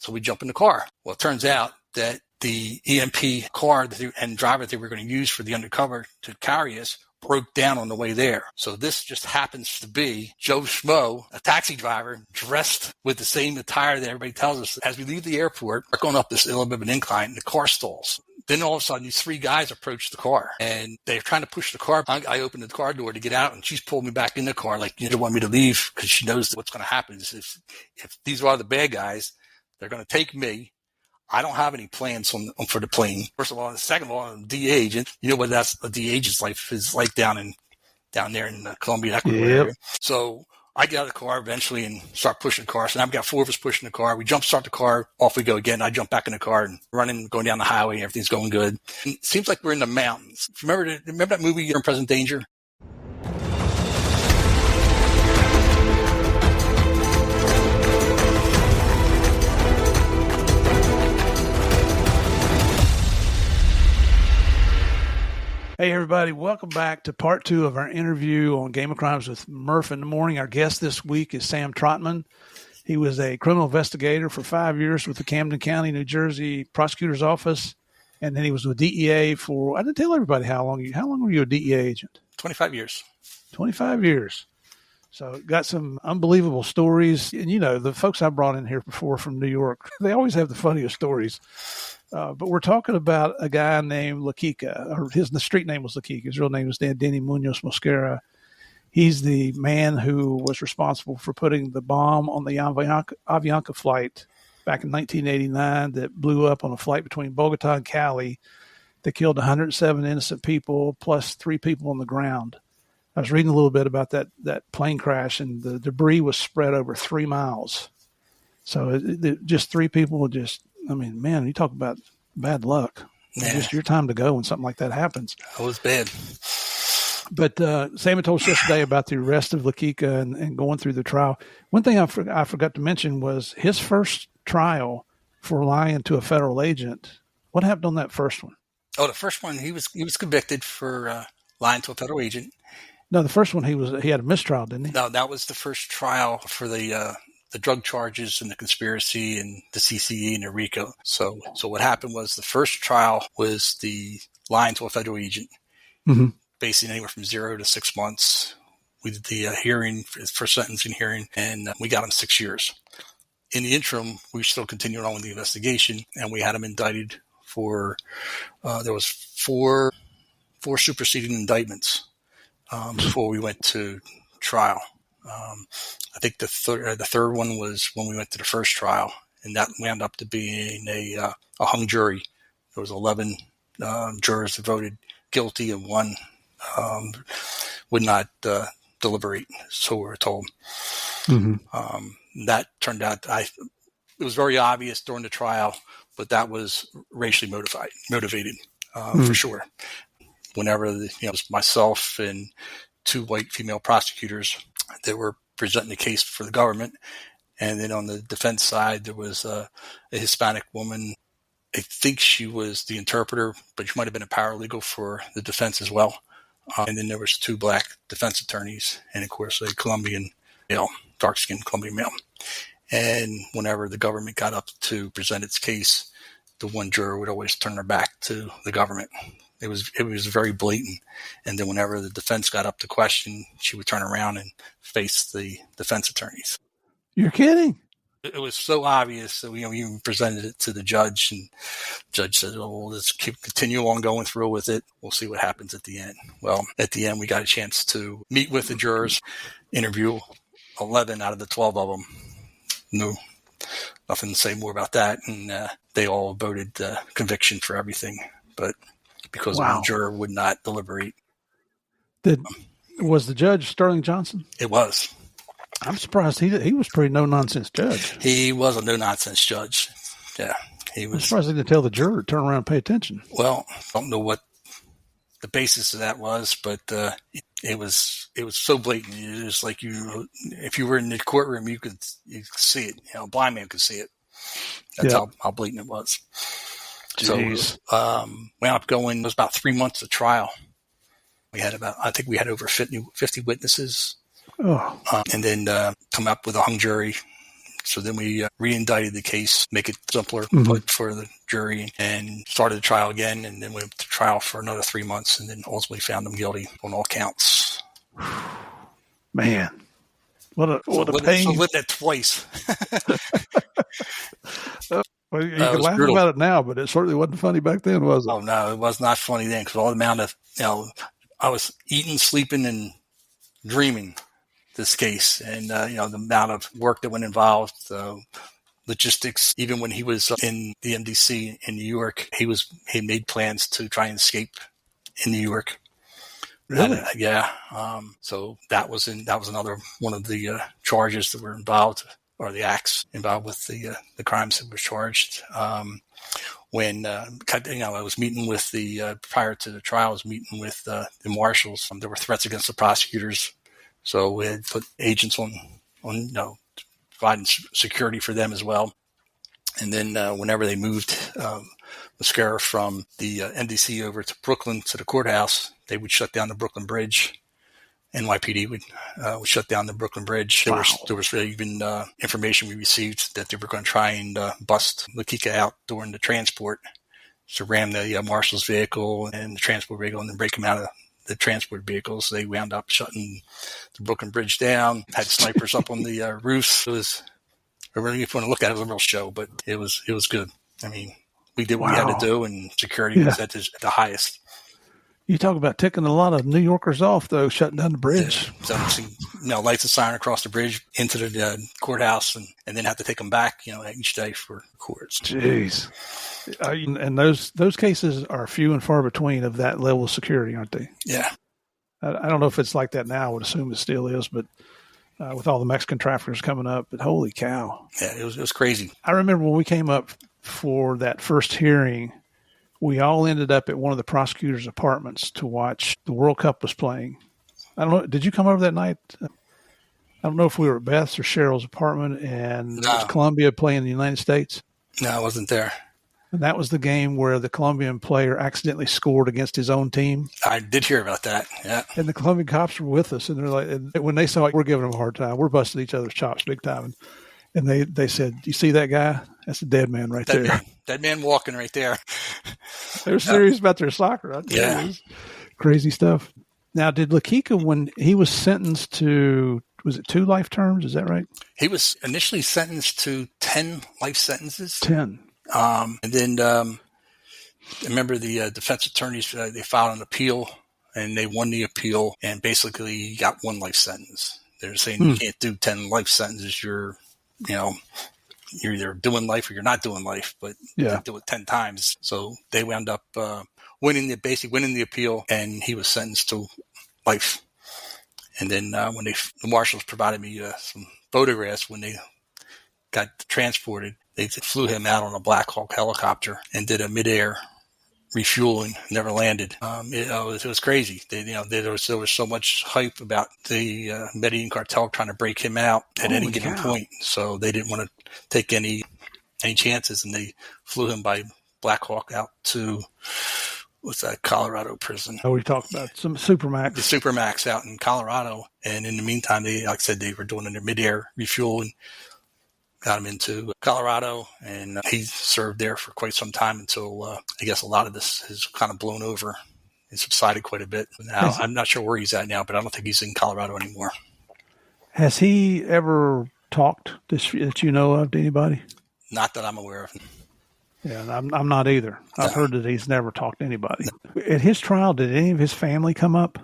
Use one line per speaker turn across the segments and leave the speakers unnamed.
So we jump in the car. Well, it turns out that the EMP car and driver that they were going to use for the undercover to carry us broke down on the way there. So this just happens to be Joe Schmo, a taxi driver, dressed with the same attire that everybody tells us. As we leave the airport, we're going up this little bit of an incline, and the car stalls. Then all of a sudden, these three guys approach the car, and they're trying to push the car. I opened the car door to get out, and she's pulled me back in the car like, you don't want me to leave, because she knows what's going to happen. If these are the bad guys, they're going to take me. I don't have any plans for the plane. First of all, and second of all, I'm a DEA agent. You know what that's a DEA agent's life is like down there in Colombia, Ecuador area. So I get out of the car eventually and start pushing the car. So now I've got four of us pushing the car. We jump start the car. Off we go again. I jump back in the car and running, going down the highway. Everything's going good. And it seems like we're in the mountains. Remember that movie, You're in Present Danger?
Hey, everybody. Welcome back to part 2 of our interview on Game of Crimes with Murph in the Morning. Our guest this week is Sam Trotman. He was a criminal investigator for 5 years with the Camden County, New Jersey Prosecutor's Office. And then he was with DEA for, I didn't tell everybody how long were you a DEA agent?
25 years.
25 years. So got some unbelievable stories. And, the folks I brought in here before from New York, they always have the funniest stories. But we're talking about a guy named Lakika, or the street name was Lakika. His real name was Danny Munoz Mosquera. He's the man who was responsible for putting the bomb on the Avianca flight back in 1989 that blew up on a flight between Bogota and Cali that killed 107 innocent people plus 3 people on the ground. I was reading a little bit about that plane crash, and the debris was spread over 3 miles. So just 3 people man, you talk about bad luck. Yeah. Just your time to go when something like that happens.
That was bad.
But Sam told us yesterday about the arrest of Lakika and going through the trial. One thing I forgot to mention was his first trial for lying to a federal agent. What happened on that first one?
Oh, the first one, he was convicted for lying to a federal agent.
No, the first one he had a mistrial, didn't he?
No, that was the first trial for the drug charges and the conspiracy and the CCE and the RICO. So what happened was the first trial was the lying to a federal agent, basically anywhere from 0 to 6 months. We did the hearing, first sentencing hearing, and we got him 6 years. In the interim, we still continued on with the investigation, and we had him indicted for, there was four superseding indictments before we went to trial. I think the third one was when we went to the first trial, and that wound up to being a hung jury. There was 11 jurors that voted guilty, and 1 would not deliberate, so we were told. That turned out, it was very obvious during the trial, but that was racially motivated for sure. Whenever it was myself and 2 white female prosecutors that were presenting the case for the government. And then on the defense side, there was a Hispanic woman. I think she was the interpreter, but she might have been a paralegal for the defense as well. And then there was 2 black defense attorneys, and of course a Colombian male, dark-skinned Colombian male. And whenever the government got up to present its case, the one juror would always turn her back to the government. It was very blatant. And then whenever the defense got up to question, she would turn around and face the defense attorneys.
You're kidding?
It was so obvious that we even presented it to the judge, and the judge said, "Oh, let's continue on going through with it. We'll see what happens at the end." Well, at the end, we got a chance to meet with the jurors, interview 11 out of the 12 of them. No, nothing to say more about that. And they all voted conviction for everything. But because one juror would not deliberate.
Was the judge Sterling Johnson?
It was.
I'm surprised he was a pretty no-nonsense judge.
He was a no-nonsense judge. Yeah, he was.
I'm surprised he didn't tell the juror to turn around and pay attention.
Well, I don't know what the basis of that was, but it was so blatant. It was like if you were in the courtroom, you could see it. A blind man could see it. That's how blatant it was.
Jeez.
So we ended up going. It was about 3 months of trial. I think we had over 50 witnesses.
Oh.
And then come up with a hung jury, So then we re-indicted the case, make it simpler
Mm-hmm.
for the jury, and started the trial again. And then went to trial for another 3 months, and then ultimately found them guilty on all counts.
Man, what a pain!
So lived it twice.
Well, you can laugh
brutal.
about it now, but it certainly wasn't funny back then, was it?
Oh no, it was not funny then, because all the amount of I was eating, sleeping, and dreaming this case, and the amount of work that went involved, logistics. Even when he was in the MDC in New York, he made plans to try and escape in New York.
Really?
Yeah. So that was another one of the charges that were involved, or the acts involved with the crimes that were charged. When I was meeting with prior to the trial, I was meeting with the marshals. There were threats against the prosecutors, so we had put agents on providing security for them as well. And then whenever they moved Mascara from the MDC over to Brooklyn to the courthouse, they would shut down the Brooklyn Bridge. NYPD would shut down the Brooklyn Bridge.
Wow.
There was even information we received that they were going to try and bust Lakika out during the transport, to ram the marshal's vehicle and the transport vehicle, and then break him out of the transport vehicles. So they wound up shutting the Brooklyn Bridge down. Had snipers up on the roofs. It was, really, if you want to look at it, it was a real show, but it was good. I mean, we did what we had to do, and security was at the highest.
You talk about ticking a lot of New Yorkers off, though, shutting down the bridge.
Yeah. So, lights a siren across the bridge into the courthouse, and then have to take them back, each day for courts.
Jeez. And those cases are few and far between of that level of security, aren't they?
Yeah.
I don't know if it's like that now. I would assume it still is, but with all the Mexican traffickers coming up, but holy cow.
Yeah, it was crazy.
I remember when we came up for that first hearing, we all ended up at one of the prosecutor's apartments to watch the World Cup was playing. I don't know. Did you come over that night? I don't know if we were at Beth's or Cheryl's apartment, and was Colombia playing the United States?
No, I wasn't there.
And that was the game where the Colombian player accidentally scored against his own team.
I did hear about that. Yeah.
And the Colombian cops were with us, and they're like, and when they saw it, we're giving them a hard time. We're busting each other's chops big time. And they said, "You see that guy? That's a dead man right there.
Dead man walking right there."
They're serious about their soccer. I tell you. Crazy stuff. Now, did Lakika, when he was sentenced to, was it 2 life terms? Is that right?
He was initially sentenced to 10 life sentences.
10.
And then I remember the defense attorneys, they filed an appeal, and they won the appeal, and basically he got 1 life sentence. They're saying you can't do 10 life sentences. You're either doing life or you're not doing life, but you do it 10 times. So they wound up winning the appeal, and he was sentenced to life. And then when the marshals provided me some photographs when they got transported, they flew him out on a Black Hawk helicopter and did a midair refueling, never landed. It was crazy. There was so much hype about the Medellin cartel trying to break him out at any given point. So they didn't want to take any chances, and they flew him by Black Hawk out to, what's that, Colorado prison.
Oh, we talked about some Supermax.
The Supermax out in Colorado. And in the meantime, they, like I said, they were doing their midair refueling. Got him into Colorado, and he served there for quite some time until I guess a lot of this has kind of blown over and subsided quite a bit. Now, I'm not sure where he's at now, but I don't think he's in Colorado anymore.
Has he ever talked that you know of to anybody?
Not that I'm aware of.
Yeah, I'm not either. I've heard that he's never talked to anybody. At his trial, did any of his family come up?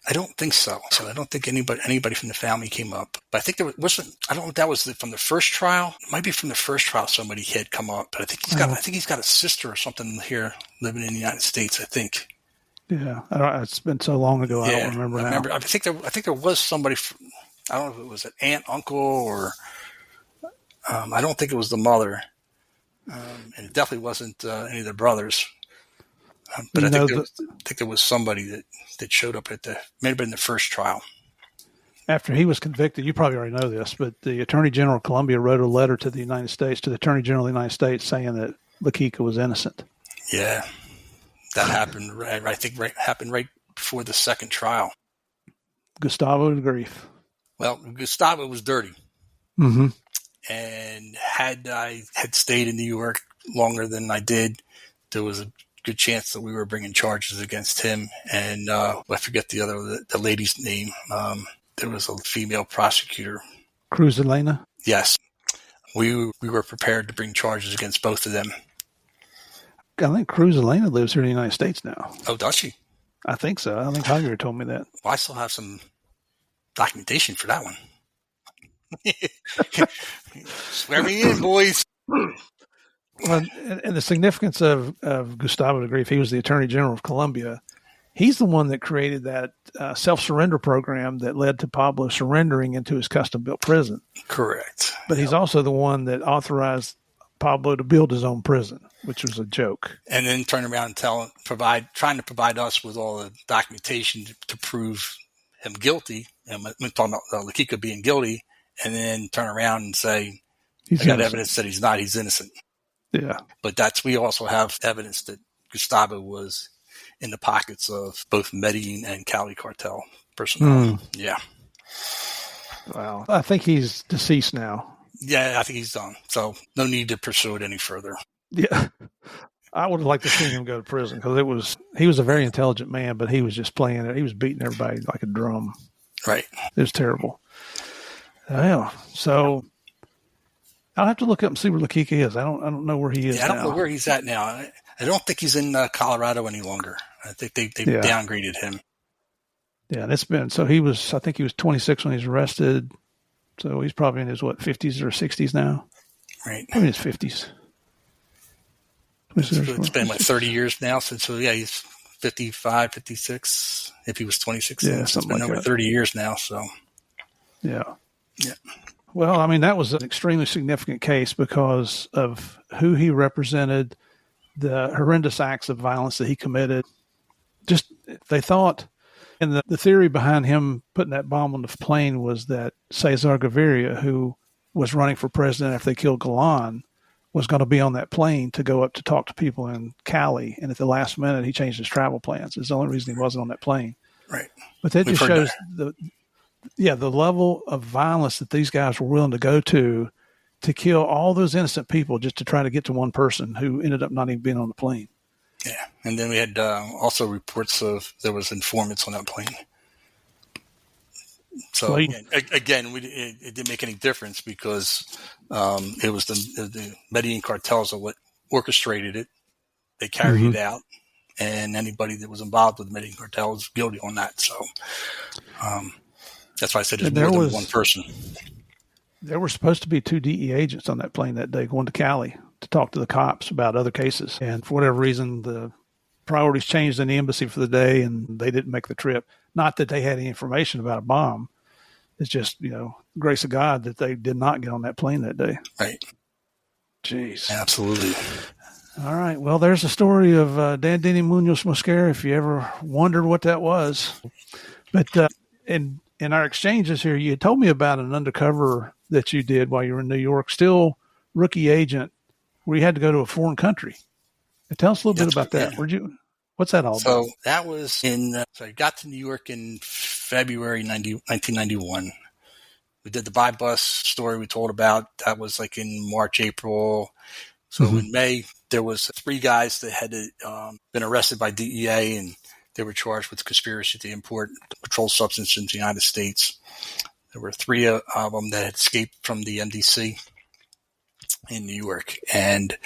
I don't think so. So I don't think anybody from the family came up. But I think there wasn't. I don't know if that was from the first trial. It might be from the first trial somebody had come up. But I think he's got a sister or something here living in the United States, I think.
Yeah, it's been so long ago. I don't remember now.
I think there was somebody. I don't know if it was an aunt, uncle, or I don't think it was the mother, and it definitely wasn't any of the brothers. But I think there was somebody that showed up may have been the first trial.
After he was convicted, you probably already know this, but the Attorney General of Colombia wrote a letter to the United States, to the Attorney General of the United States, saying that Lakika was innocent.
Yeah, that happened. Happened right before the second trial.
Gustavo de Grief.
Well, Gustavo was dirty.
Mm-hmm.
And had I had stayed in New York longer than I did, there was a good chance that we were bringing charges against him. And I forget the lady's name. There was a female prosecutor.
Cruz Elena?
Yes. We were prepared to bring charges against both of them.
I think Cruz Elena lives here in the United States now.
Oh, does she?
I think so. I think Javier told me that.
Well, I still have some documentation for that one. Swear me in, boys.
Well, and the significance of Gustavo de Grief, he was the Attorney General of Colombia. He's the one that created that self-surrender program that led to Pablo surrendering into his custom-built prison.
Correct.
But he's also the one that authorized Pablo to build his own prison, which was a joke.
And then turn around and trying to provide us with all the documentation to prove him guilty. And we're talking about Laquica being guilty, and then turn around and say, I got evidence that he's not, he's innocent.
Yeah.
But we also have evidence that Gustavo was in the pockets of both Medellin and Cali cartel personnel. Yeah.
Wow. I think he's deceased now.
Yeah, I think he's done. So no need to pursue it any further.
Yeah. I would have liked to see him go to prison because he was a very intelligent man, but he was just playing it. He was beating everybody like a drum.
Right.
It was terrible. Yeah. So I'll have to look up and see where Laquica is. I don't know where he is.
Yeah, I don't know where he's at now. I don't think he's in Colorado any longer. I think they downgraded him.
Yeah, and it's been I think he was 26 when he was arrested. So he's probably in his 50s or 60s now.
Right.
Probably in his 50s.
It's been 30 years now since. So yeah, he's 55, 56. If he was 26,
yeah,
it's been over 30 years now. So
yeah.
Yeah.
Well, I mean, that was an extremely significant case because of who he represented, the horrendous acts of violence that he committed. Just, they thought, and the theory behind him putting that bomb on the plane was that Cesar Gaviria, who was running for president after they killed Galan, was going to be on that plane to go up to talk to people in Cali. And at the last minute, he changed his travel plans. It's the only reason he wasn't on that plane.
Right.
But that just shows the level of violence that these guys were willing to go to kill all those innocent people just to try to get to one person who ended up not even being on the plane.
Yeah. And then we had also reports of there was informants on that plane. So again, it didn't make any difference because it was the Medellin cartels are what orchestrated it. They carried it out, and anybody that was involved with the Medellin cartel was guilty on that. So that's why I said there's more than one person.
There were supposed to be 2 DEA agents on that plane that day going to Cali to talk to the cops about other cases. And for whatever reason, the priorities changed in the embassy for the day, and they didn't make the trip. Not that they had any information about a bomb. It's just, grace of God that they did not get on that plane that day.
Right.
Jeez.
Absolutely.
All right. Well, there's the story of Dan Denny Munoz Mosquera, if you ever wondered what that was. But in our exchanges here, you told me about an undercover that you did while you were in New York, still rookie agent, where you had to go to a foreign country. Tell us a little bit about that.
Yeah.
What's that all about?
So that was so I got to New York in February 1991. We did the buy bus story we told about. That was like in March, April. So in May, there was 3 guys that had been arrested by DEA, and they were charged with conspiracy to import controlled substance into the United States. There were 3 of them that had escaped from the MDC in New York, and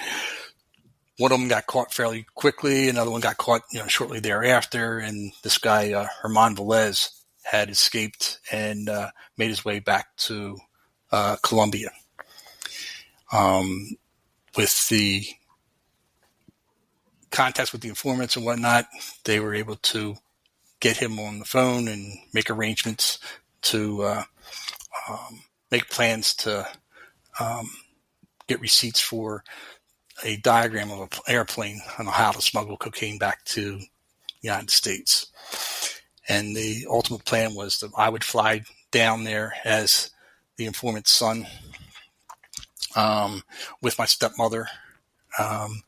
one of them got caught fairly quickly. Another one got caught, shortly thereafter. And this guy, Herman Velez, had escaped and made his way back to Colombia. With the contacts with the informants and whatnot, they were able to get him on the phone and make arrangements to make plans to get receipts for a diagram of an airplane on how to smuggle cocaine back to the United States. And the ultimate plan was that I would fly down there as the informant's son with my stepmother,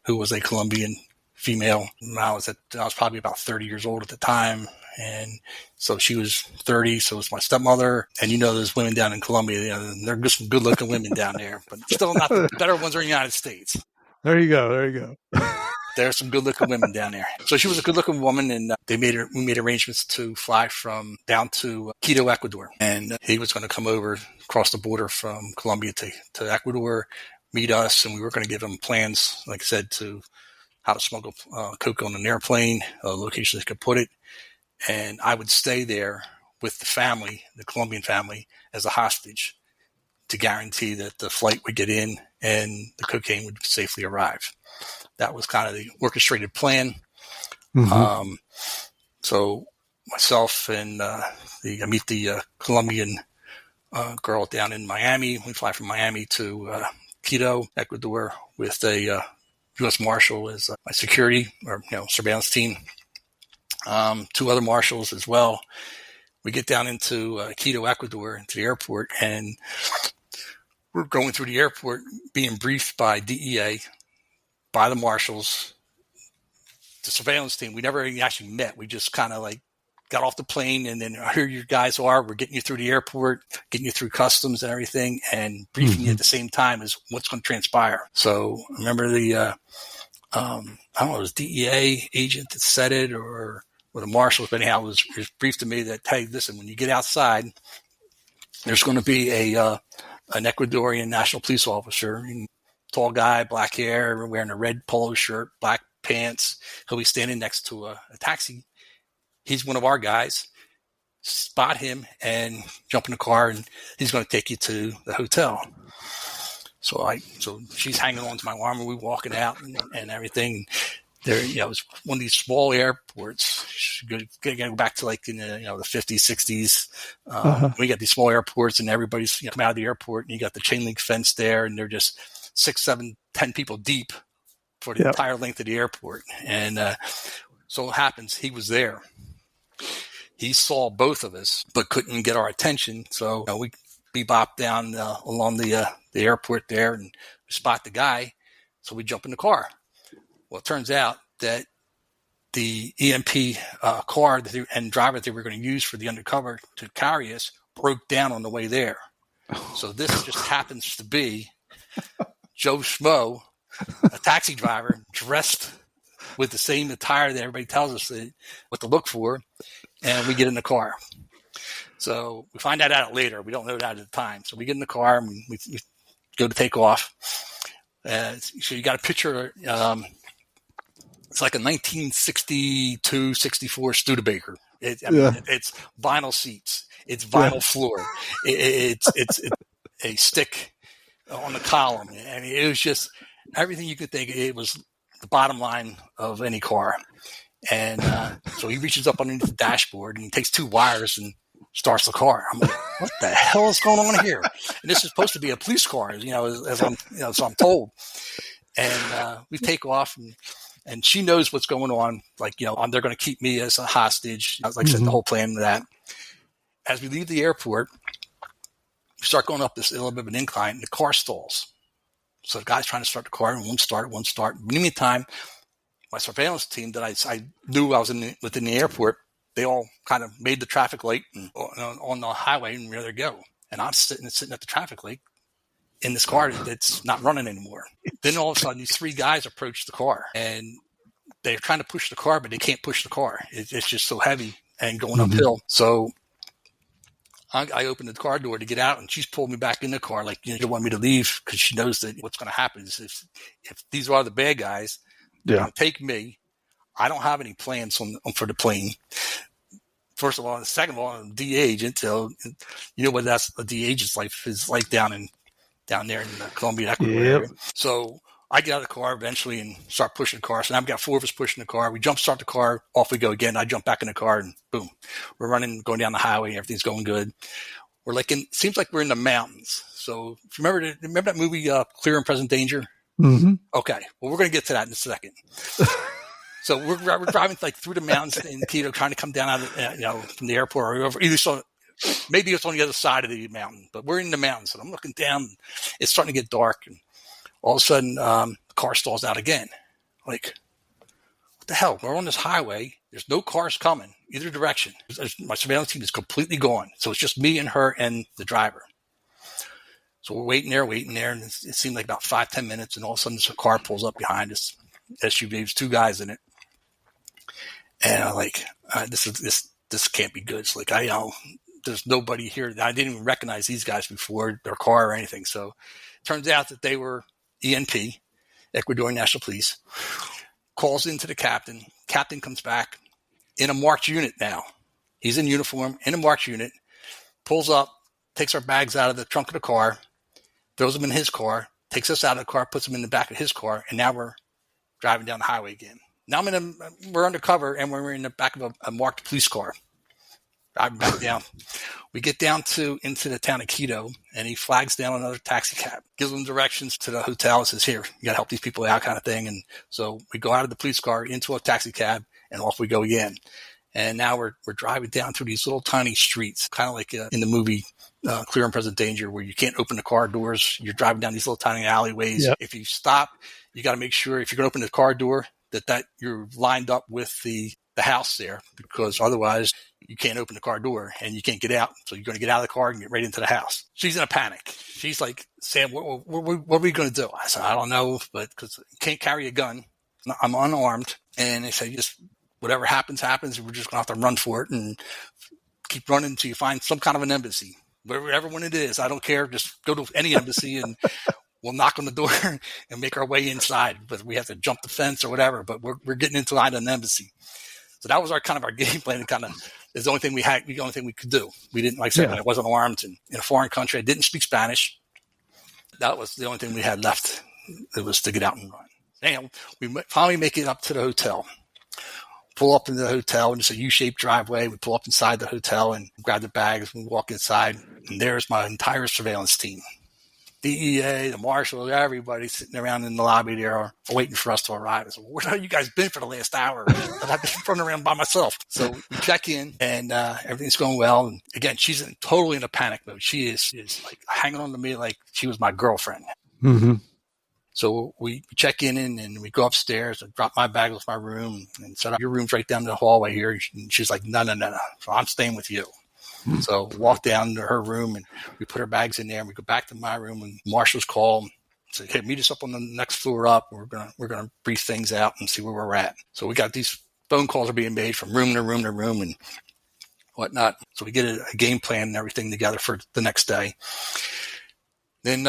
who was a Colombian female. I was probably about 30 years old at the time, And so she was 30. So was my stepmother. And those women down in Colombia, they're just some good looking women down there, but still not the better ones are in the United States.
There you go.
There's some good looking women down there. So she was a good looking woman, and we made arrangements to fly down to Quito, Ecuador. And he was going to come over, across the border from Colombia to Ecuador, meet us. And we were going to give him plans, like I said, to how to smuggle coke on an airplane, locations they could put it. And I would stay there with the family, the Colombian family, as a hostage to guarantee that the flight would get in and the cocaine would safely arrive. That was kind of the orchestrated plan. Mm-hmm. So myself and I meet the Colombian girl down in Miami. We fly from Miami to Quito, Ecuador, with a U.S. Marshal as my security or surveillance team. 2 other marshals as well. We get down into Quito, Ecuador, into the airport, and we're going through the airport being briefed by DEA, by the marshals, the surveillance team. We never actually met. We just kind of got off the plane, and then here you guys are. We're getting you through the airport, getting you through customs and everything, and briefing you at the same time as what's going to transpire. So I remember the, I don't know, it was DEA agent that said it or the marshals, but anyhow, it was briefed to me that, hey, listen, when you get outside, there's going to be an Ecuadorian national police officer, tall guy, black hair, wearing a red polo shirt, black pants. He'll be standing next to a taxi. He's one of our guys. Spot him and jump in the car, and he's going to take you to the hotel. So she's hanging on to my arm, and we're walking out and everything. There, it was one of these small airports. Go back to in the 50s, 60s. We got these small airports, and everybody's come out of the airport, and you got the chain link fence there, and they're just 6, 7, 10 people deep for the entire length of the airport. And so it happens he was there. He saw both of us, but couldn't get our attention. So we bebop down along the airport there, and we spot the guy. So we jump in the car. Well, it turns out that the EMP car and driver that they were going to use for the undercover to carry us broke down on the way there. So this just happens to be Joe Schmo, a taxi driver, dressed with the same attire that everybody tells us what to look for, and we get in the car. So we find that out later. We don't know that at the time. So we get in the car, and we go to take off. So you got a picture. It's like a 1962, 64 Studebaker. It's vinyl seats. It's vinyl floor. It's a stick on the column. I mean, it was just everything you could think. It was the bottom line of any car. And so he reaches up underneath the dashboard and he takes 2 wires and starts the car. I'm like, what the hell is going on here? And this is supposed to be a police car, as I'm, so I'm told. And we take off, and she knows what's going on. They're going to keep me as a hostage. Like I said, the whole plan of that. As we leave the airport, we start going up this little bit of an incline, and the car stalls. So the guy's trying to start the car, and won't start. In the meantime, my surveillance team that I knew I was within the airport, they all kind of made the traffic light and, on the highway and ready to go. And I'm sitting at the traffic light in this car that's not running anymore. Then all of a sudden, these 3 guys approach the car, and they're trying to push the car, but they can't push the car. It's just so heavy and going uphill. So I opened the car door to get out, and she's pulled me back in the car, she don't want me to leave because she knows that what's going to happen is if these are the bad guys, they're going to take me. I don't have any plans for the plane. First of all, and second of all, I'm a DEA agent. So you know what that's a DEA agent's life is like down there in the Colombia, Ecuador area. So I get out of the car eventually and start pushing the car. So now I've got 4 of us pushing the car. We jump start the car, off we go again. I jump back in the car, and boom, we're running, going down the highway. Everything's going good. We're seems like we're in the mountains. So if you remember that movie, Clear and Present Danger? Mm-hmm. Okay. Well, we're going to get to that in a second. So we're driving through the mountains in Quito, trying to come down out of, from the airport or over. Maybe it's on the other side of the mountain, but we're in the mountains. And I'm looking down. It's starting to get dark, and all of a sudden, the car stalls out again. What the hell? We're on this highway. There's no cars coming either direction. My surveillance team is completely gone. So it's just me and her and the driver. So we're waiting there, and it seemed like about 5-10 minutes, and all of a sudden this car pulls up behind us. SUV, there's 2 guys in it. And I'm like, this can't be good. It's like, there's nobody here. I didn't even recognize these guys before their car or anything. So it turns out that they were ENP, Ecuadorian National Police, calls into the captain. Captain comes back in a marked unit now. He's in uniform, in a marked unit, pulls up, takes our bags out of the trunk of the car, throws them in his car, takes us out of the car, puts them in the back of his car, and now we're driving down the highway again. Now we're undercover, and we're in the back of a marked police car. Driving back down. We get down into the town of Quito, and he flags down another taxi cab, gives them directions to the hotel, and says, here, you got to help these people out, kind of thing. And so we go out of the police car into a taxi cab, and off we go again. And now we're driving down through these little tiny streets, kind of like in the movie Clear and Present Danger, where you can't open the car doors. You're driving down these little tiny alleyways. Yep. If you stop, you got to make sure if you're going to open the car door that you're lined up with the house there, because otherwise you can't open the car door and you can't get out. So you're going to get out of the car and get right into the house. She's in a panic. She's like, Sam, what are we going to do? I said, I don't know, but because you can't carry a gun. I'm unarmed. And they said, just whatever happens. We're just going to have to run for it and keep running until you find some kind of an embassy. Wherever one it is, I don't care. Just go to any embassy and we'll knock on the door and make our way inside. But we have to jump the fence or whatever. But we're getting inside an embassy. So that was our game plan. And kind of is the only thing we had. The only thing we could do. We didn't, like I said, I wasn't armed and in a foreign country. I didn't speak Spanish. That was the only thing we had left. It was to get out and run. And we finally make it up to the hotel. Pull up in the hotel, and it's a U-shaped driveway. We pull up inside the hotel and grab the bags and walk inside. And there's my entire surveillance team. DEA, the marshal, everybody sitting around in the lobby there waiting for us to arrive. I said, where have you guys been for the last hour? I've been running around by myself. So we check in, and everything's going well. And again, she's totally in a panic mode. She is like hanging on to me like she was my girlfriend. Mm-hmm. So we check in and we go upstairs and drop my bag with my room and said, your room's right down the hallway here. And she's like, no. So I'm staying with you. So walk down to her room and we put her bags in there and we go back to my room and Marshall's call and say, hey, meet us up on the next floor up. We're gonna brief things out and see where we're at. So we got these phone calls are being made from room to room to room and whatnot. So we get a game plan and everything together for the next day. Then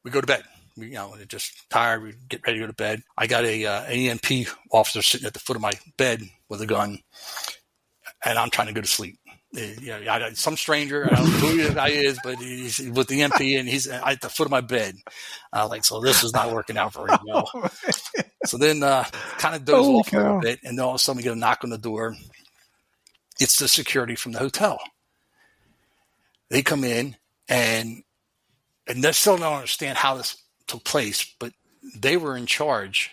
we go to bed. We're just tired. We get ready to go to bed. I got an EMP officer sitting at the foot of my bed with a gun, and I'm trying to go to sleep. I got some stranger. I don't know who the guy is, but he's with the EMP, and he's at the foot of my bed. So this is not working out very well. So then kind of doze off a little bit, and then all of a sudden we get a knock on the door. It's the security from the hotel. They come in, and they still don't understand how this took place, but they were in charge,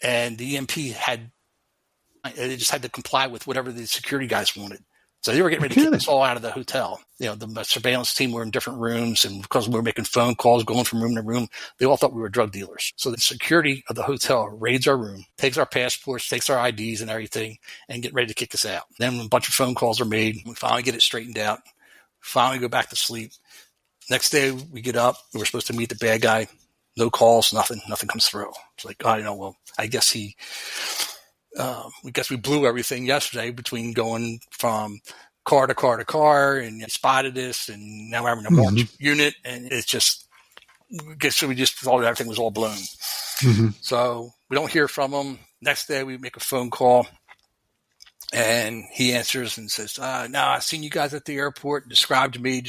and the EMP they just had to comply with whatever the security guys wanted. So they were getting ready to kick us all out of the hotel. The surveillance team were in different rooms, and because we were making phone calls, going from room to room, they all thought we were drug dealers. So the security of the hotel raids our room, takes our passports, takes our IDs and everything, and get ready to kick us out. Then a bunch of phone calls are made. We finally get it straightened out. Finally go back to sleep. Next day, we get up. We're supposed to meet the bad guy. No calls, nothing comes through. It's like, I guess we blew everything yesterday between going from car to car to car, and spotted this, and now we're having a march unit, and it's just, I guess we just thought everything was all blown. Mm-hmm. So we don't hear from him. Next day, we make a phone call. And he answers and says, no, I seen you guys at the airport, described my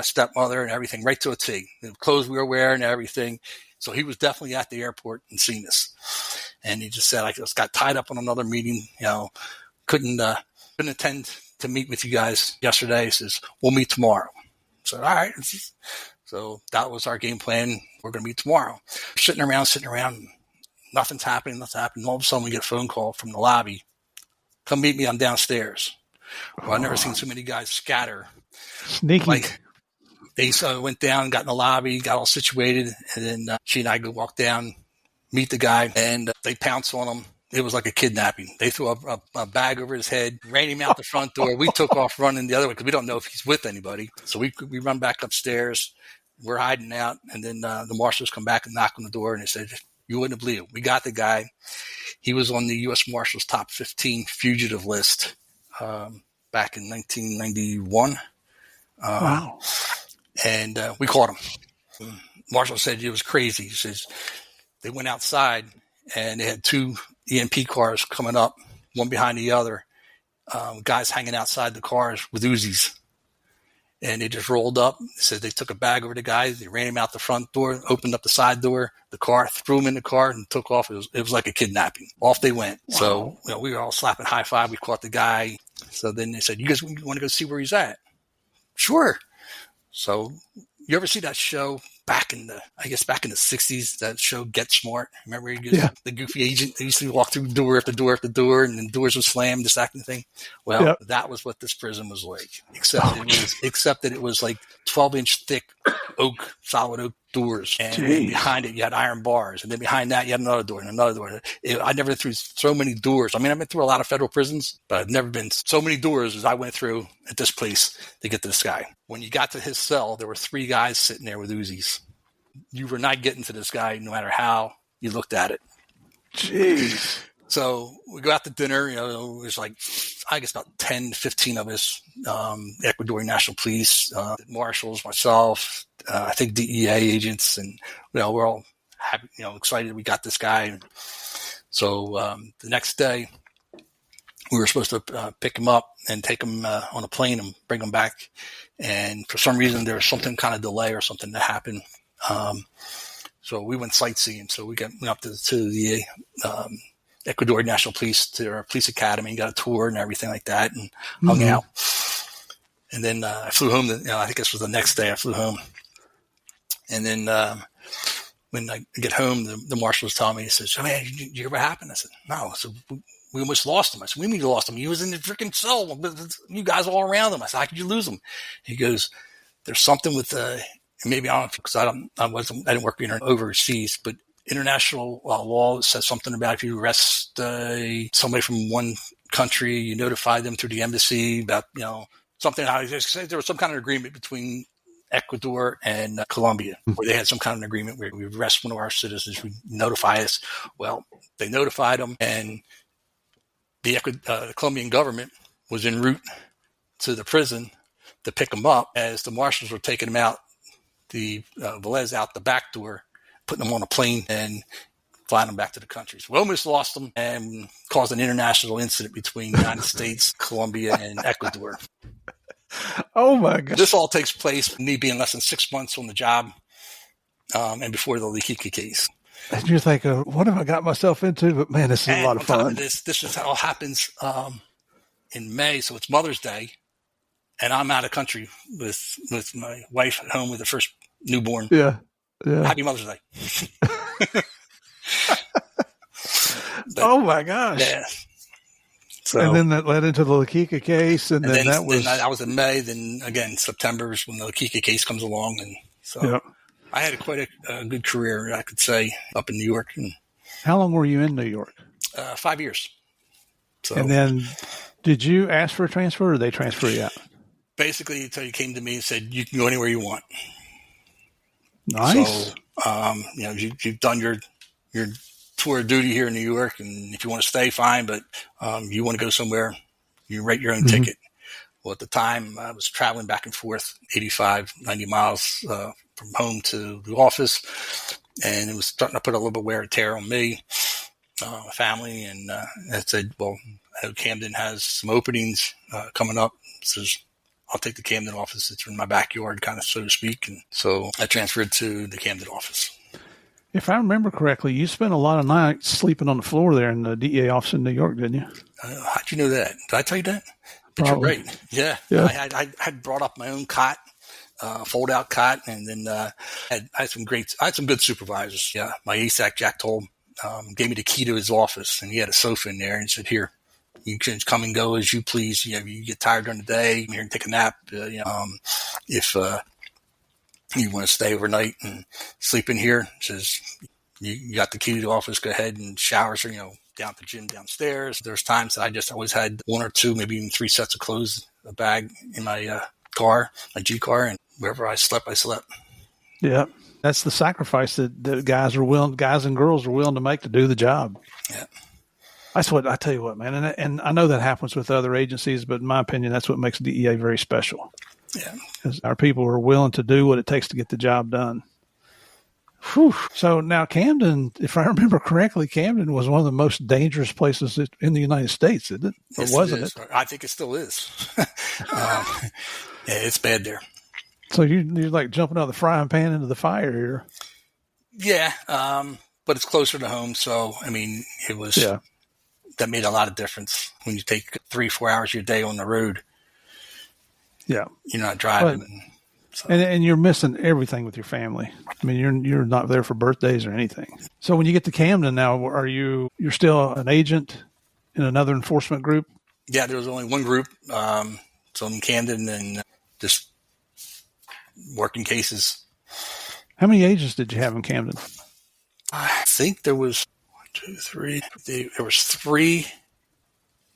stepmother and everything, right to a T. The clothes we were wearing and everything. So he was definitely at the airport and seen us. And he just said, I just got tied up on another meeting, couldn't attend to meet with you guys yesterday. He says, we'll meet tomorrow. So, all right. So that was our game plan. We're going to meet tomorrow. Sitting around, nothing's happening. All of a sudden we get a phone call from the lobby. Come meet me. I'm downstairs. Well, I've never seen so many guys scatter.
Sneaky.
Like they went down, got in the lobby, got all situated, and then she and I go walk down, meet the guy, and they pounce on him. It was like a kidnapping. They threw a bag over his head, ran him out the front door. We took off running the other way because we don't know if he's with anybody. So we run back upstairs. We're hiding out. And then the marshals come back and knock on the door. And they said, you wouldn't believe it. We got the guy. He was on the U.S. Marshals top 15 fugitive list back in 1991.
Wow.
And we caught him. Marshall said it was crazy. He says they went outside and they had two EMP cars coming up, one behind the other. Guys hanging outside the cars with Uzis. And they just rolled up. Said they took a bag over the guy. They ran him out the front door, opened up the side door, the car, threw him in the car, and took off. It was like a kidnapping. Off they went. Wow. So we were all slapping high five. We caught the guy. So then they said, you guys want to go see where he's at? Sure. So you ever see that show back in the 60s, that show Get Smart? Remember the goofy agent? They used to walk through door after door after door, and then doors would slam, this acting thing. Well, That was what this prison was like, except that it was like 12-inch thick solid oak doors, and behind it you had iron bars, and then behind that you had another door and another door. I never went through so many doors. I mean, I've been through a lot of federal prisons, but I've never been so many doors as I went through at this place to get to this guy. When you got to his cell, there were 3 guys sitting there with Uzis. You were not getting to this guy no matter how you looked at it.
Jeez.
So we go out to dinner. It was like, I guess, about 10, 15 of us, Ecuadorian National Police, marshals, myself, I think DEA agents, and we're all happy, excited we got this guy. So the next day, we were supposed to pick him up and take him on a plane and bring him back. And for some reason, there was something kind of delay or something that happened. So we went sightseeing. So we went up to the Ecuador National Police, to our police academy, got a tour and everything like that, and hung out. And then I flew home. I think this was the next day I flew home. And then when I get home, the marshal was telling me, he says, "Oh, man, did you hear what happened?" I said, "No." So we almost lost him. I said, "We mean you lost him? He was in the freaking cell with you guys all around him." I said, "How could you lose him?" He goes, "There's something with maybe I don't, because I didn't work overseas, but international law says something about if you arrest somebody from one country, you notify them through the embassy about something. There was some kind of agreement between Ecuador and Colombia, where they had some kind of agreement where we arrest one of our citizens, we notify us. Well, they notified them, and the Colombian government was en route to the prison to pick them up as the marshals were taking them out, the Velez out the back door, putting them on a plane and flying them back to the country. So we almost lost them and caused an international incident between the United States, Colombia, and Ecuador.
Oh my God.
This all takes place, me being less than 6 months on the job, and before the Leakiki case.
And you're thinking, what have I got myself into? But man, this is a lot of fun.
This is how it happens in May. So it's Mother's Day, and I'm out of country with my wife at home with the first newborn.
Yeah.
Happy Mother's Day.
Oh my gosh.
Yeah. So,
and then that led into the Leakiki case, and then that
was in May. Then again, September is when the Leakiki case comes along, and so I had quite a good career, I could say, up in New York. And
how long were you in New York?
5 years. So,
and then, did you ask for a transfer, or they transfer you out?
Basically, until you came to me and said you can go anywhere you want.
Nice.
So, you've done your tour of duty here in New York, and if you want to stay, fine, but you want to go somewhere, you write your own ticket. Well, at the time, I was traveling back and forth 85, 90 miles from home to the office, and it was starting to put a little bit of wear and tear on me, my family, and I said, well, I know Camden has some openings coming up, so I'll take the Camden office. It's in my backyard, kind of, so to speak, and so I transferred to the Camden office.
If I remember correctly, you spent a lot of nights sleeping on the floor there in the DEA office in New York, didn't you?
How'd you know that? Did I tell you that? But
Probably.
You're right. Yeah. I had brought up my own cot, fold-out cot, and then I had some good supervisors. Yeah, my ASAC, Jack Toll, gave me the key to his office, and he had a sofa in there, and he said, "Here, you can come and go as you please. You get tired during the day, you're here and take a nap. If you want to stay overnight and sleep in here," says, you got the key to the office, go ahead and showers are, down at the gym downstairs. There's times that I just always had 1 or 2, maybe even 3 sets of clothes, a bag in my car, my G car, and wherever I slept, I slept.
Yeah. That's the sacrifice that guys and girls are willing to make to do the job.
Yeah.
That's what I tell you what, man. And I know that happens with other agencies, but in my opinion, that's what makes DEA very special.
Yeah.
Because our people are willing to do what it takes to get the job done. Whew. So now Camden, if I remember correctly, Camden was one of the most dangerous places in the United States, isn't it? Or
yes,
wasn't it?
I think it still is. Yeah, it's bad there.
So you're like jumping out of the frying pan into the fire here.
Yeah, but it's closer to home. So, I mean, that made a lot of difference when you take 3-4 hours of your day on the road.
Yeah.
You're not driving.
And you're missing everything with your family. I mean, you're not there for birthdays or anything. So when you get to Camden now, you're still an agent in another enforcement group?
Yeah, there was only one group. So in Camden and just working cases.
How many agents did you have in Camden?
I think there was 1, 2, 3. There was 3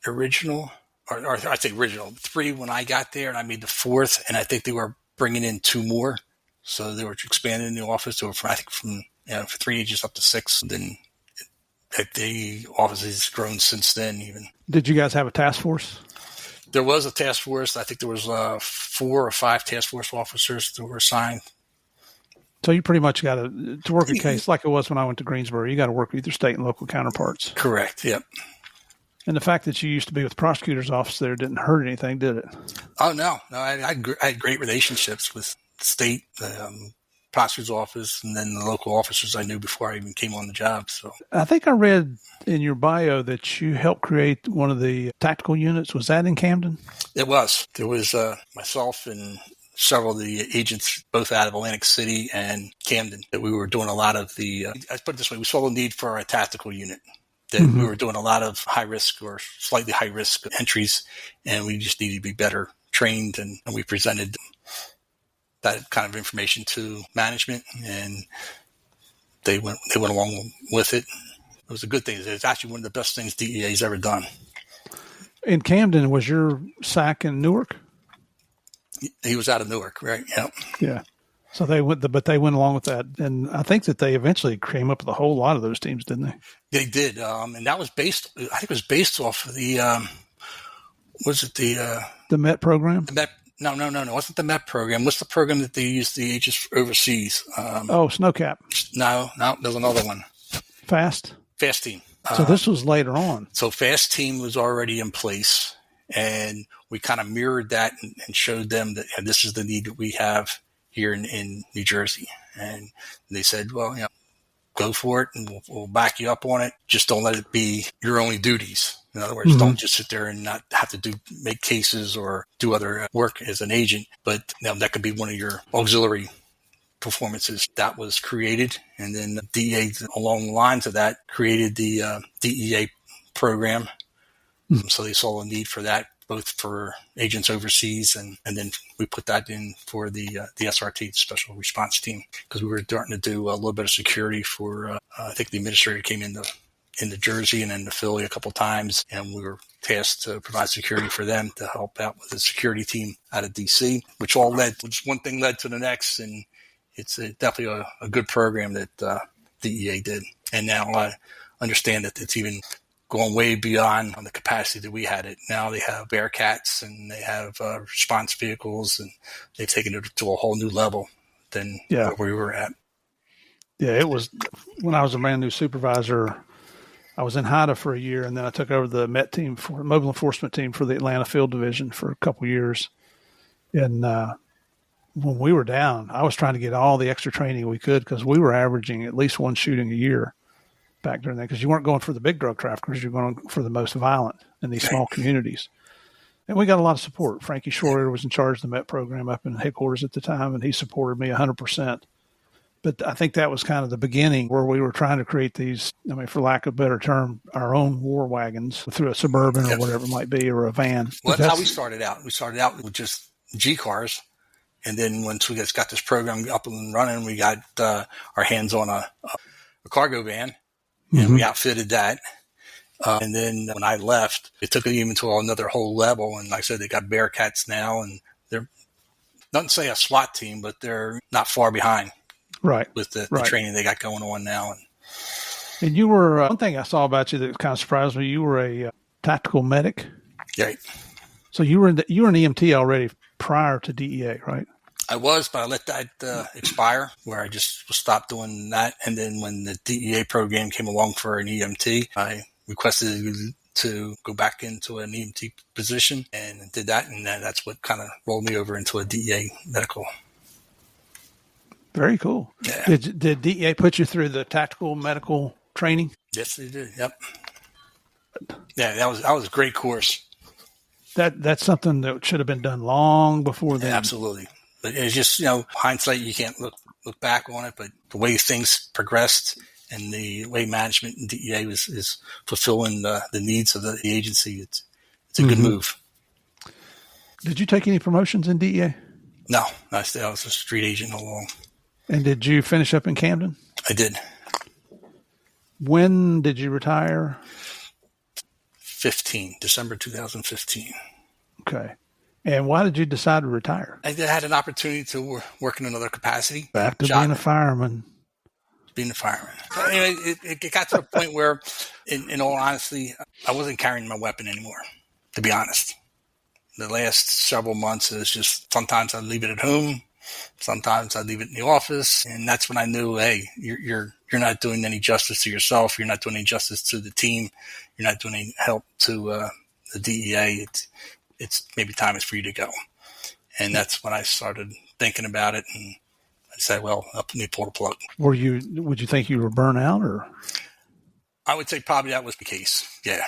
original, or I say original, 3 when I got there, and I made the 4th, and I think they were bringing in 2 more. So they were expanding the office. They were from 3 agents up to 6. And then the office has grown since then even.
Did you guys have a task force?
There was a task force. I think there was 4 or 5 task force officers that were assigned.
So you pretty much got to work a case like it was when I went to Greensboro. You got to work with your state and local counterparts.
Correct. Yep.
And the fact that you used to be with the prosecutor's office there didn't hurt anything, did it?
Oh, no. I had great relationships with the state, prosecutor's office, and then the local officers I knew before I even came on the job. So
I think I read in your bio that you helped create one of the tactical units. Was that in Camden?
It was. There was myself and several of the agents, both out of Atlantic City and Camden, that we were doing a lot of I put it this way, we saw the need for a tactical unit. That we were doing a lot of high risk or slightly high risk entries, and we just needed to be better trained. And we presented that kind of information to management, and they went along with it. It was a good thing. It's actually one of the best things DEA's ever done.
In Camden, was your SAC in Newark?
He was out of Newark, right? Yeah.
Yeah. So they went along with that, and I think that they eventually came up with a whole lot of those teams, didn't they?
They did, and that was based. I think it was based off of the. Was it
the MET program?
The MET? No. It wasn't the MET program. What's the program that they used the agents overseas?
Snowcap.
No, there's another one.
Fast
Team.
So this was later on.
So Fast Team was already in place, and we kind of mirrored that and showed them that this is the need that we have here in New Jersey. And they said, well, go for it, and we'll back you up on it. Just don't let it be your only duties. In other words, don't just sit there and not have to make cases or do other work as an agent, but that could be one of your auxiliary performances. That was created, and then the DEA, along the lines of that, created the DEA program. So they saw a need for that, both for agents overseas, and then we put that in for the SRT, Special Response Team, because we were starting to do a little bit of security for, I think the administrator came into Jersey and into Philly a couple of times, and we were tasked to provide security for them to help out with the security team out of D.C., which all just one thing led to the next, and it's definitely a good program that DEA did. And now I understand that it's even going way beyond on the capacity that we had it. Now they have Bearcats, and they have response vehicles, and they've taken it to a whole new level than where we were at.
Yeah, it was when I was a brand new supervisor. I was in HIDA for a year, and then I took over the MET team for mobile enforcement team for the Atlanta Field Division for a couple of years. And when we were down, I was trying to get all the extra training we could, because we were averaging at least one shooting a year back during that, because you weren't going for the big drug traffickers, you're going for the most violent in these small communities. And we got a lot of support. Frankie Schroeder was in charge of the MET program up in headquarters at the time, and he supported me 100%. But I think that was kind of the beginning where we were trying to create these, for lack of a better term, our own war wagons through a Suburban or whatever it might be, or a van.
Well, that's how we started out. We started out with just G cars. And then once we got this program up and running, we got our hands on a cargo van, and we outfitted that. And then when I left, it took it even to another whole level. And like I said, they got Bearcats now, and they're not to say a SWAT team, but they're not far behind with the training they got going on now.
And you were, one thing I saw about you that kind of surprised me, you were a tactical medic.
Right.
So you were an EMT already prior to DEA, right?
I was, but I let that expire, where I just stopped doing that. And then when the DEA program came along for an EMT, I requested to go back into an EMT position and did that. And that's what kind of rolled me over into a DEA medical.
Very cool.
Yeah.
Did DEA put you through the tactical medical training?
Yes, they did. Yep. Yeah, that was a great course.
That's something that should have been done long before then.
Yeah, absolutely. But it's just, hindsight, you can't look back on it, but the way things progressed and the way management in DEA is fulfilling the needs of the agency, it's a good move.
Did you take any promotions in DEA?
No, I was a street agent all along.
And did you finish up in Camden?
I did.
When did you retire?
December 2015.
Okay. And why did you decide to retire?
I had an opportunity to work in another capacity.
Back to being a fireman.
Being a fireman. Anyway, it got to the point where, in all honesty, I wasn't carrying my weapon anymore, to be honest. The last several months, it was just sometimes I'd leave it at home. Sometimes I'd leave it in the office. And that's when I knew, hey, you're not doing any justice to yourself. You're not doing any justice to the team. You're not doing any help to the DEA. It's maybe time is for you to go. And that's when I started thinking about it. And I said, well, up me pull the plug.
Would you think you were burnt out, or?
I would say probably that was the case. Yeah.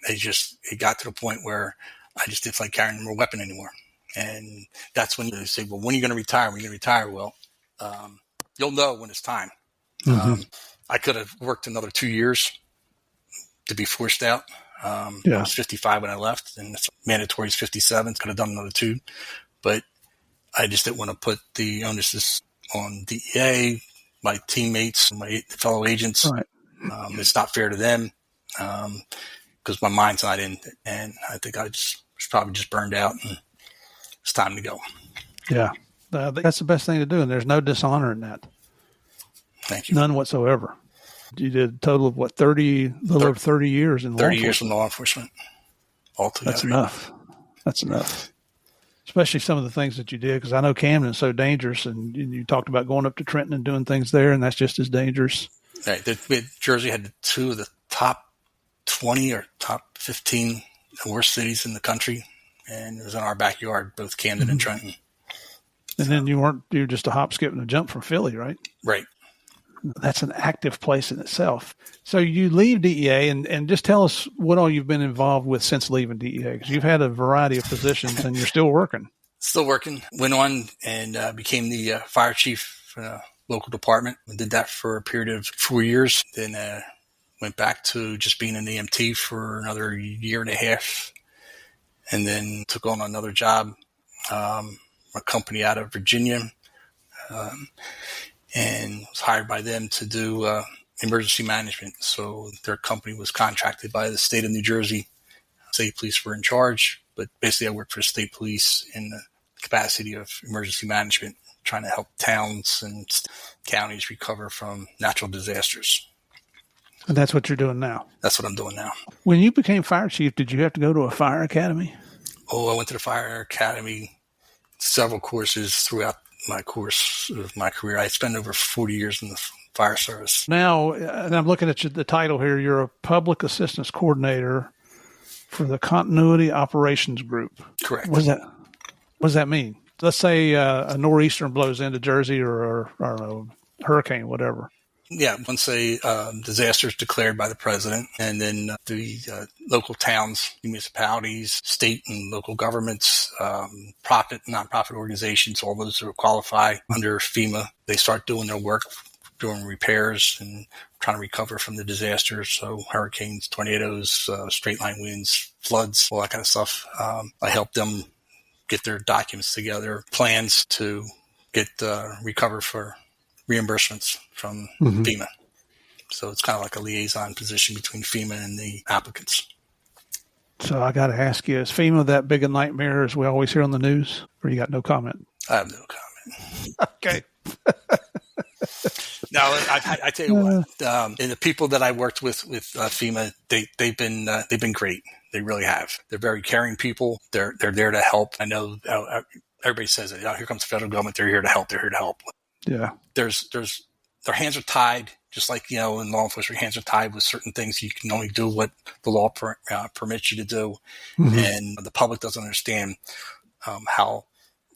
It got to the point where I just didn't feel like carrying a weapon anymore. And that's when they say, well, when are you going to retire? When are you going to retire? Well, you'll know when it's time. I could have worked another 2 years to be forced out. I was 55 when I left, and it's mandatory is 57. Could have done another 2, but I just didn't want to put the onus on DEA, my teammates, my fellow agents.
Right.
It's not fair to them because my mind's not in it, and I think I was probably just burned out, and it's time to go.
Yeah, that's the best thing to do, and there's no dishonor in that.
Thank you.
None whatsoever. You did a total of what, 30 over 30 years in law enforcement? 30
years in law enforcement altogether.
That's enough. Especially some of the things that you did, because I know Camden's so dangerous, and you talked about going up to Trenton and doing things there, and that's just as dangerous.
Right. Jersey had 2 of the top 20 or top 15 worst cities in the country, and it was in our backyard, both Camden and Trenton.
And then you were just a hop, skip, and a jump from Philly, right?
Right.
That's an active place in itself. So you leave DEA, and just tell us what all you've been involved with since leaving DEA, because you've had a variety of positions and you're still working.
Still working. Went on and became the fire chief for a local department. I did that for a period of 4 years. Then went back to just being an EMT for another year and a half, and then took on another job, a company out of Virginia, and was hired by them to do emergency management. So their company was contracted by the state of New Jersey. State police were in charge, but basically I worked for state police in the capacity of emergency management, trying to help towns and counties recover from natural disasters.
And that's what you're doing now? That's
what I'm doing now.
When you became fire chief, did you have to go to a fire academy?
Oh, I went to the fire academy, several courses throughout my course of my career. I spent over 40 years in the fire service.
Now, and I'm looking at the title here, you're a public assistance coordinator for the Continuity Operations Group.
Correct.
What does that mean? Let's say a nor'easter blows into Jersey or I don't know, hurricane, whatever.
Yeah, once a disaster is declared by the president, and then the local towns, municipalities, state and local governments, profit, nonprofit organizations, all those that qualify under FEMA, they start doing their work, doing repairs and trying to recover from the disasters. So hurricanes, tornadoes, straight line winds, floods, all that kind of stuff. I help them get their documents together, plans to get recover for reimbursements from FEMA. So it's kind of like a liaison position between FEMA and the applicants.
So I got to ask you, is FEMA that big a nightmare as we always hear on the news, or you got no comment?
I have no comment.
Okay.
No, I tell you what, and the people that I worked with FEMA, they've been great. They really have. They're very caring people. They're there to help. I know everybody says it. Here comes the federal government. They're here to help. They're here to help.
Yeah.
Their hands are tied, just like in law enforcement, your hands are tied with certain things. You can only do what the law permits you to do, and the public doesn't understand how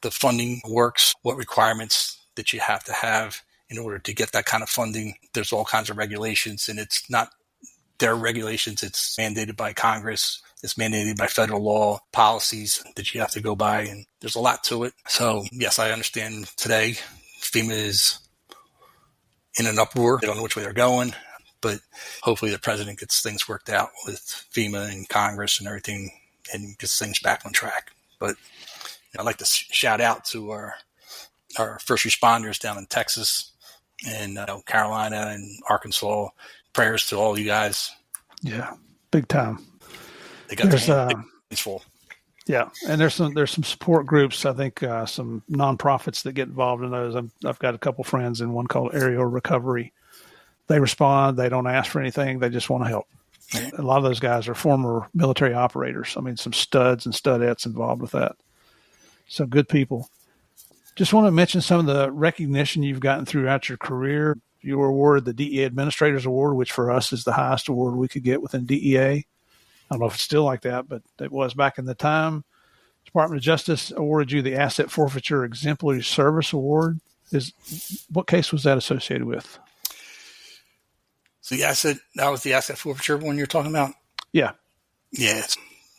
the funding works, what requirements that you have to have in order to get that kind of funding. There's all kinds of regulations, and it's not their regulations. It's mandated by Congress. It's mandated by federal law, policies that you have to go by, and there's a lot to it. So, yes, I understand today FEMA is in an uproar. They don't know which way they're going, but hopefully the president gets things worked out with FEMA and Congress and everything and gets things back on track. But I'd like to shout out to our first responders down in Texas and Carolina and Arkansas. Prayers to all you guys.
Yeah, big time.
They got their hands full.
Yeah, and there's some support groups. I think some nonprofits that get involved in those. I've got a couple friends in one called Aerial Recovery. They respond. They don't ask for anything. They just want to help. Yeah. A lot of those guys are former military operators. I mean, some studs and studettes involved with that. So good people. Just want to mention some of the recognition you've gotten throughout your career. You were awarded the DEA Administrators Award, which for us is the highest award we could get within DEA. I don't know if it's still like that, but it was back in the time. Department of Justice awarded you the Asset Forfeiture Exemplary Service Award. What case was that associated with?
So that was the asset forfeiture one you're talking about?
Yeah.
Yeah.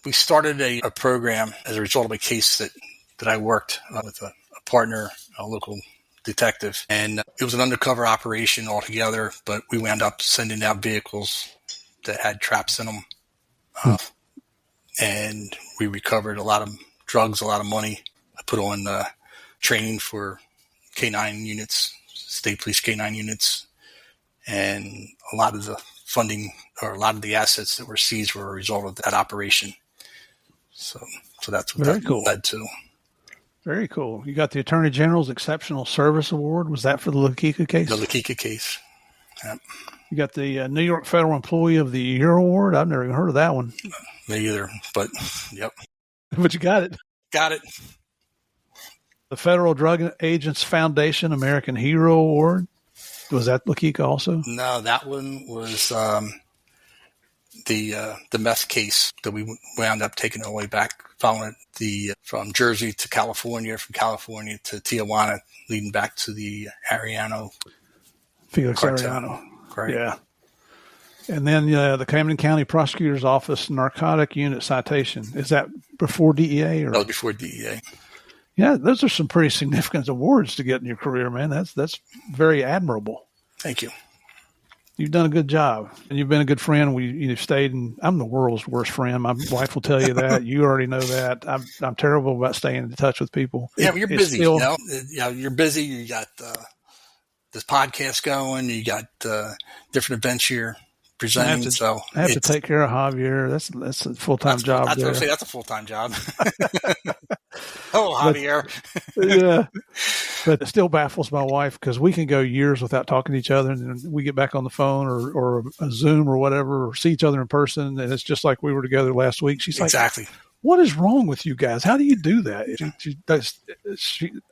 We started a program as a result of a case that I worked with a partner, a local detective, and it was an undercover operation altogether, but we wound up sending out vehicles that had traps in them. And we recovered a lot of drugs, a lot of money. I put on training for K9 units, state police K9 units, and a lot of the funding or a lot of the assets that were seized were a result of that operation. So that's what that led to.
Very cool. You got the Attorney General's Exceptional Service Award. Was that for the La Kika case?
The La Kika case. Yep.
You got the New York Federal Employee of the Year Award. I've never even heard of that one.
Me either, but yep.
But you got it.
Got it.
The Federal Drug Agents Foundation American Hero Award. Was that La Kika also?
No, that one was the meth case that we wound up taking all the way back, following it from Jersey to California, from California to Tijuana, leading back to the Arellano.
Felix
cartel.
Arellano.
Right.
Yeah. And then the Camden County Prosecutor's Office Narcotic Unit Citation. Is that before DEA? Or?
No, before DEA.
Yeah, those are some pretty significant awards to get in your career, man. That's very admirable.
Thank you.
You've done a good job, and you've been a good friend. You've stayed, and I'm the world's worst friend. My wife will tell you that. You already know that. I'm terrible about staying in touch with people.
Yeah, but you're busy. You're busy. You got this podcast going. You got different events you're presenting.
I have to take care of Javier. That's a full-time job.
I was going to say that's a full-time job. Oh, Javier.
Yeah. But it still baffles my wife because we can go years without talking to each other, and then we get back on the phone or a Zoom or whatever, or see each other in person, and it's just like we were together last week. She's
exactly.
Like, what is wrong with you guys? How do you do that?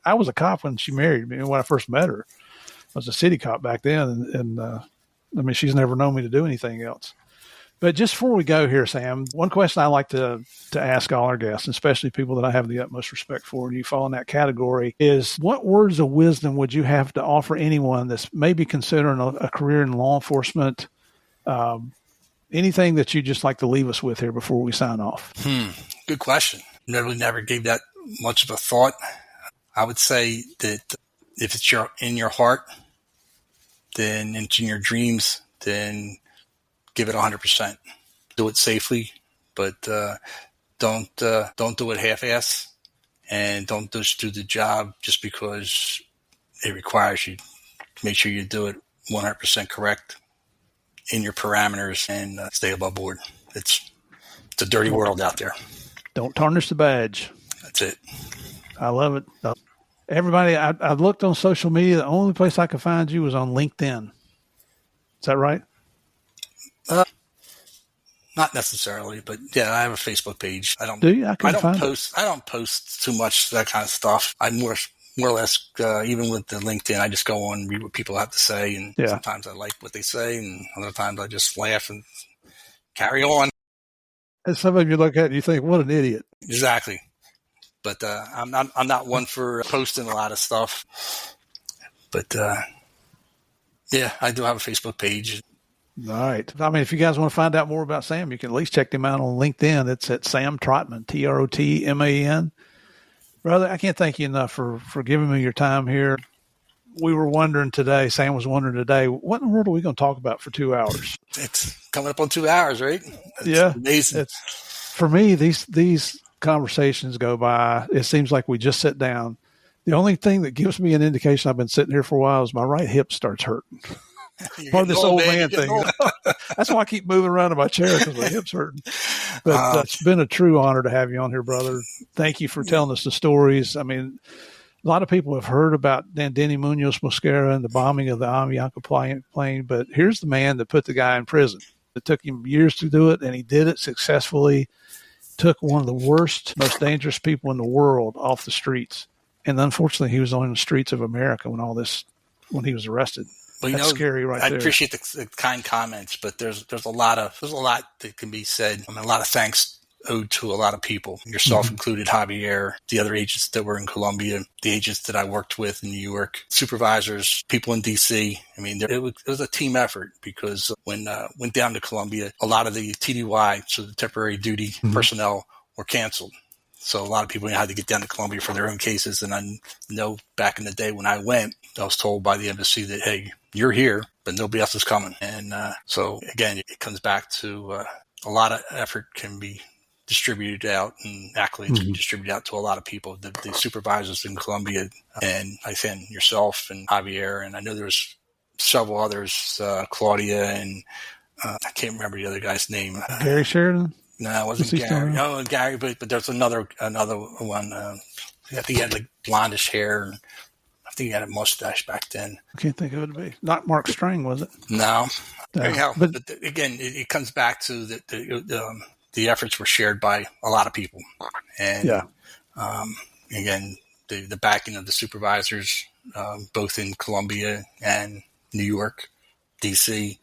I was a cop when she married me, when I first met her. I was a city cop back then, and I mean, she's never known me to do anything else. But just before we go here, Sam, one question I like to ask all our guests, especially people that I have the utmost respect for, and you fall in that category, is what words of wisdom would you have to offer anyone that's maybe considering a career in law enforcement? Anything that you just like to leave us with here before we sign off?
Good question. Never gave that much of a thought. I would say that if it's in your heart, then it's in your dreams, then give it 100%. Do it safely, but don't do it half-ass, and don't just do the job just because it requires you. Make sure you do it 100% correct, in your parameters and stay above board. It's a dirty world out there.
Don't tarnish the badge.
That's it.
I love it. Everybody, I've looked on social media. The only place I could find you was on LinkedIn. Is that right?
Not necessarily, but yeah, I have a Facebook page.
Do you? I don't
post too much that kind of stuff. I more or less, even with the LinkedIn, I just go on and read what people have to say, and sometimes I like what they say, and other times I just laugh and carry on.
And some of you look at it and you think, "What an idiot!"
Exactly. But I'm not one for posting a lot of stuff. But yeah, I do have a Facebook page.
All right. I mean, if you guys want to find out more about Sam, you can at least check him out on LinkedIn. It's at Sam Trotman, Trotman. Brother, I can't thank you enough for giving me your time here. We were wondering today, Sam was wondering today, what in the world are we going to talk about for 2 hours?
It's coming up on 2 hours, right?
It's
amazing.
For me, these conversations go by. It seems like we just sit down. The only thing that gives me an indication I've been sitting here for a while is my right hip starts hurting. Part of this old man thing. That's why I keep moving around in my chair, because my hip's hurting. But it's been a true honor to have you on here, brother. Thank you for telling us the stories. I mean, a lot of people have heard about Denny Munoz Mosquera and the bombing of the Avianca plane, but here's the man that put the guy in prison. It took him years to do it, and he did it successfully. Took one of the worst, most dangerous people in the world off the streets. And unfortunately, he was on the streets of America when he was arrested.
Well,
that's scary there.
I appreciate the kind comments, but there's a lot that can be said. I mean, a lot of thanks owed to a lot of people, yourself included, Javier, the other agents that were in Colombia, the agents that I worked with in New York, supervisors, people in DC. I mean, it was a team effort, because when went down to Colombia, a lot of the TDY, so the temporary duty personnel, were canceled. So a lot of people had to get down to Colombia for their own cases. And I know back in the day when I went, I was told by the embassy that, hey, you're here, but nobody else is coming. And so, again, it comes back to a lot of effort can be distributed out, and accolades can be distributed out to a lot of people. The supervisors in Colombia, and I think yourself and Javier, and I know there's several others, Claudia, and I can't remember the other guy's name.
Gary Sheridan?
No, it wasn't Gary. No, Gary, but there's another one. I think he had like blondish hair, and I think he had a mustache back then.
I can't think of it to be. Not Mark Strang, was it?
No. Anyhow, but again, it comes back to the efforts were shared by a lot of people, and again, the backing of the supervisors, both in Colombia and New York, DC.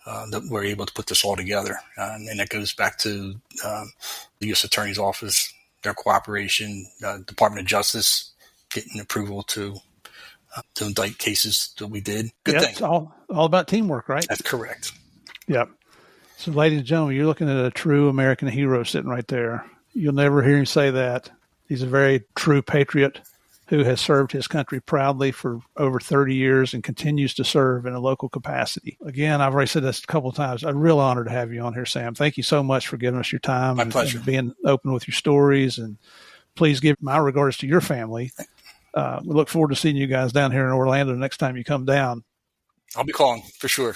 That we're able to put this all together. And that goes back to the U.S. Attorney's Office, their cooperation, Department of Justice getting approval to indict cases that we did. Good thing.
It's all about teamwork, right?
That's correct.
Yep. So, ladies and gentlemen, you're looking at a true American hero sitting right there. You'll never hear him say that. He's a very true patriot who has served his country proudly for over 30 years and continues to serve in a local capacity. Again, I've already said this a couple of times. A real honor to have you on here, Sam. Thank you so much for giving us your time.
My pleasure.
And being open with your stories. And please give my regards to your family. We look forward to seeing you guys down here in Orlando next time you come down.
I'll be calling for sure.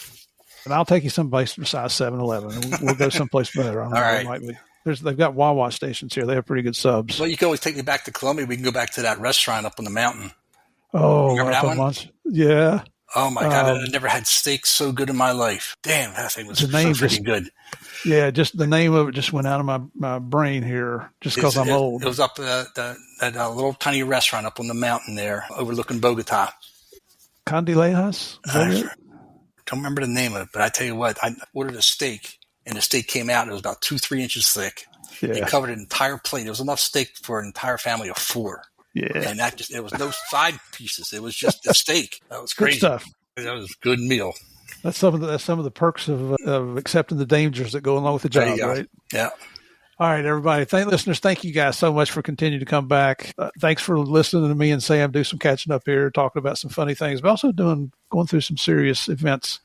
And I'll take you someplace besides 7-Eleven. We'll go someplace better.
All right.
They've got Wawa stations here. They have pretty good subs.
Well, you can always take me back to Colombia. We can go back to that restaurant up on the mountain.
Oh,
remember that one?
Yeah.
Oh my God! I never had steak so good in my life. Damn, that thing was so freaking good.
Yeah, just the name of it just went out of my brain here, just because I'm old.
It was up at that little tiny restaurant up on the mountain there, overlooking Bogota.
Candilejas?
I don't remember the name of it, but I tell you what, I ordered a steak. And the steak came out, and it was about 2-3 inches thick. Yeah. It covered an entire plate. It was enough steak for an entire family of 4. Yeah. And it was no side pieces. It was just the steak. That was crazy.
Good stuff.
That was a good meal.
That's some of the perks of accepting the dangers that go along with the job, right?
Yeah.
All right, everybody. Listeners, thank you guys so much for continuing to come back. Thanks for listening to me and Sam do some catching up here, talking about some funny things, but also going through some serious events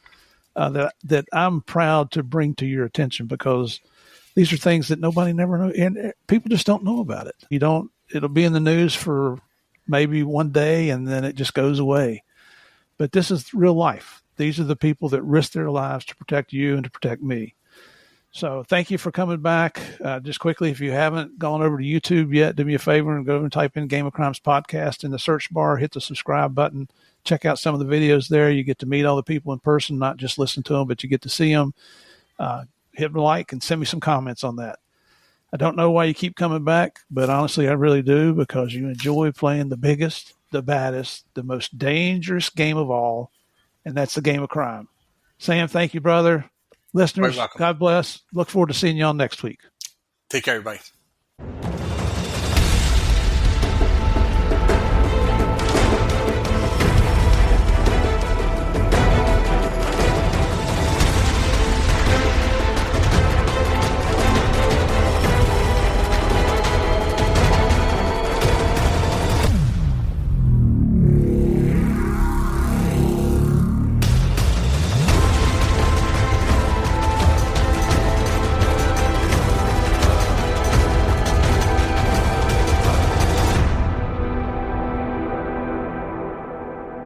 that I'm proud to bring to your attention, because these are things that nobody never knows, and people just don't know about it. It'll be in the news for maybe one day and then it just goes away. But this is real life. These are the people that risk their lives to protect you and to protect me. So thank you for coming back. Just quickly, if you haven't gone over to YouTube yet, do me a favor and go over and type in Game of Crimes Podcast in the search bar, hit the subscribe button, check out some of the videos there. You get to meet all the people in person, not just listen to them, but you get to see them. Hit like and send me some comments on that. I don't know why you keep coming back, but honestly, I really do, because you enjoy playing the biggest, the baddest, the most dangerous game of all, and that's the game of crime. Sam, thank you, brother. Listeners, God bless. Look forward to seeing y'all next week.
Take care, everybody.